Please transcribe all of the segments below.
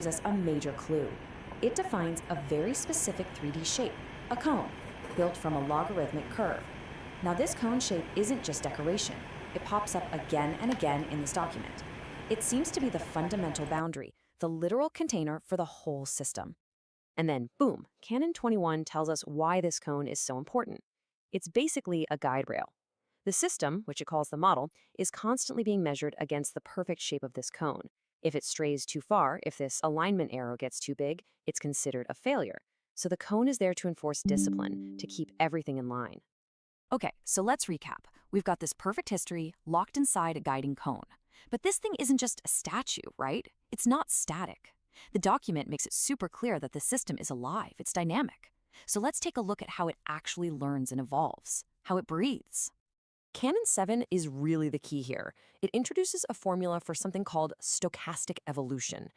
gives us a major clue. It defines a very specific 3D shape, a cone, built from a logarithmic curve. Now, this cone shape isn't just decoration. It pops up again and again in this document. It seems to be the fundamental boundary, the literal container for the whole system. And then, boom, Canon 21 tells us why this cone is so important. It's basically a guide rail. The system, which it calls the model, is constantly being measured against the perfect shape of this cone. If it strays too far, if this alignment arrow gets too big, it's considered a failure. So the cone is there to enforce discipline, to keep everything in line. Okay, so let's recap. We've got this perfect history locked inside a guiding cone. But this thing isn't just a statue, right? It's not static. The document makes it super clear that the system is alive, it's dynamic. So let's take a look at how it actually learns and evolves, how it breathes. Canon 7 is really the key here. It introduces a formula for something called stochastic evolution.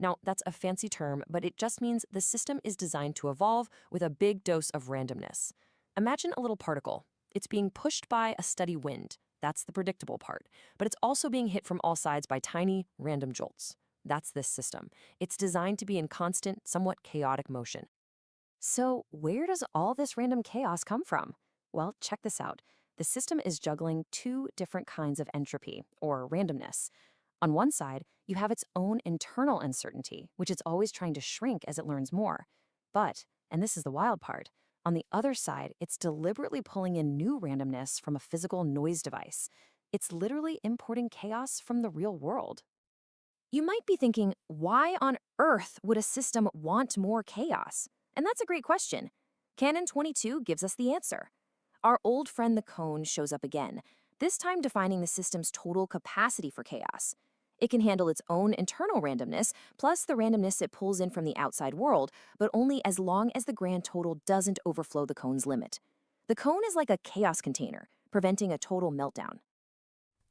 Now, that's a fancy term, but it just means the system is designed to evolve with a big dose of randomness. Imagine a little particle. It's being pushed by a steady wind. That's the predictable part. But it's also being hit from all sides by tiny, random jolts. That's this system. It's designed to be in constant, somewhat chaotic motion. So, where does all this random chaos come from? Well, check this out. The system is juggling two different kinds of entropy, or randomness. On one side, you have its own internal uncertainty, which it's always trying to shrink as it learns more. But, and this is the wild part, on the other side, it's deliberately pulling in new randomness from a physical noise device. It's literally importing chaos from the real world. You might be thinking, why on earth would a system want more chaos? And that's a great question. Canon 22 gives us the answer. Our old friend the cone shows up again, this time defining the system's total capacity for chaos. It can handle its own internal randomness, plus the randomness it pulls in from the outside world, but only as long as the grand total doesn't overflow the cone's limit. The cone is like a chaos container, preventing a total meltdown.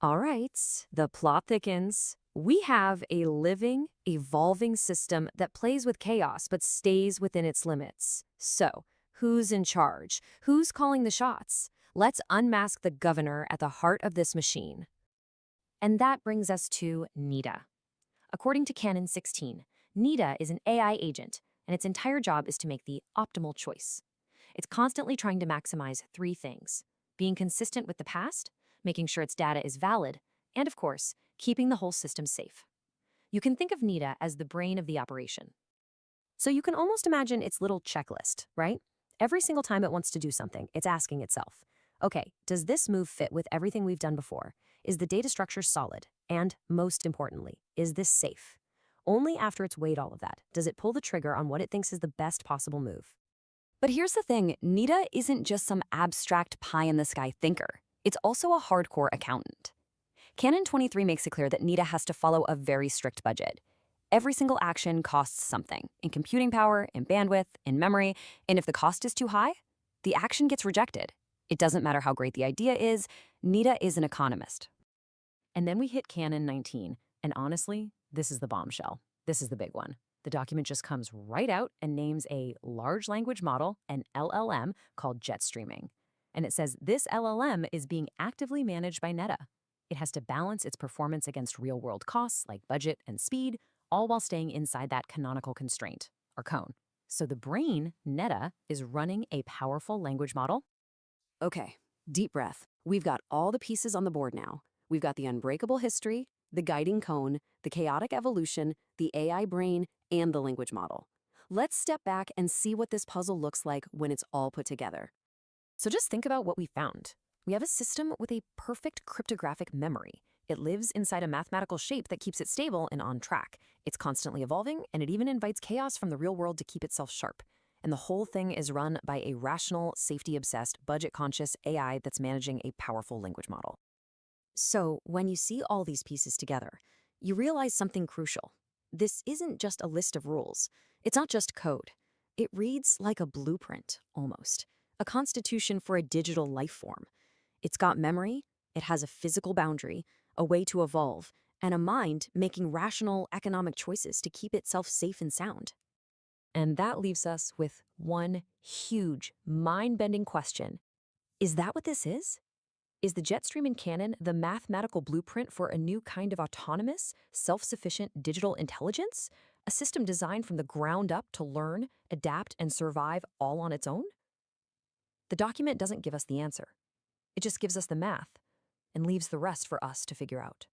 All right, the plot thickens. We have a living, evolving system that plays with chaos but stays within its limits. So, who's in charge? Who's calling the shots? Let's unmask the governor at the heart of this machine. And that brings us to Nita. According to Canon 16, Nita is an AI agent, and its entire job is to make the optimal choice. It's constantly trying to maximize three things: being consistent with the past, making sure its data is valid, and of course, keeping the whole system safe. You can think of Nita as the brain of the operation. So you can almost imagine its little checklist, right? Every single time it wants to do something, it's asking itself, okay, does this move fit with everything we've done before? Is the data structure solid? And most importantly, is this safe? Only after it's weighed all of that does it pull the trigger on what it thinks is the best possible move. But here's the thing, Nita isn't just some abstract pie-in-the-sky thinker. It's also a hardcore accountant. Canon 23 makes it clear that Nita has to follow a very strict budget. Every single action costs something, in computing power, in bandwidth, in memory, and if the cost is too high, the action gets rejected. It doesn't matter how great the idea is, Nita is an economist. And then we hit Canon 19, and honestly, this is the bombshell. This is the big one. The document just comes right out and names a large language model, an LLM, called jetstreamin. And it says this LLM is being actively managed by Neta. It has to balance its performance against real-world costs like budget and speed, all while staying inside that canonical constraint, or cone. So the brain, Neta, is running a powerful language model. Okay, deep breath. We've got all the pieces on the board now. We've got the unbreakable history, the guiding cone, the chaotic evolution, the AI brain, and the language model. Let's step back and see what this puzzle looks like when it's all put together. So just think about what we found. We have a system with a perfect cryptographic memory. It lives inside a mathematical shape that keeps it stable and on track. It's constantly evolving, and it even invites chaos from the real world to keep itself sharp. And the whole thing is run by a rational, safety-obsessed, budget-conscious AI that's managing a powerful language model. So when you see all these pieces together, you realize something crucial. This isn't just a list of rules. It's not just code. It reads like a blueprint, almost. A constitution for a digital life form. It's got memory, it has a physical boundary, a way to evolve, and a mind making rational economic choices to keep itself safe and sound. And that leaves us with one huge, mind-bending question. Is that what this is? Is the jetstreamin canon the mathematical blueprint for a new kind of autonomous, self-sufficient digital intelligence? A system designed from the ground up to learn, adapt, and survive all on its own? The document doesn't give us the answer. It just gives us the math and leaves the rest for us to figure out.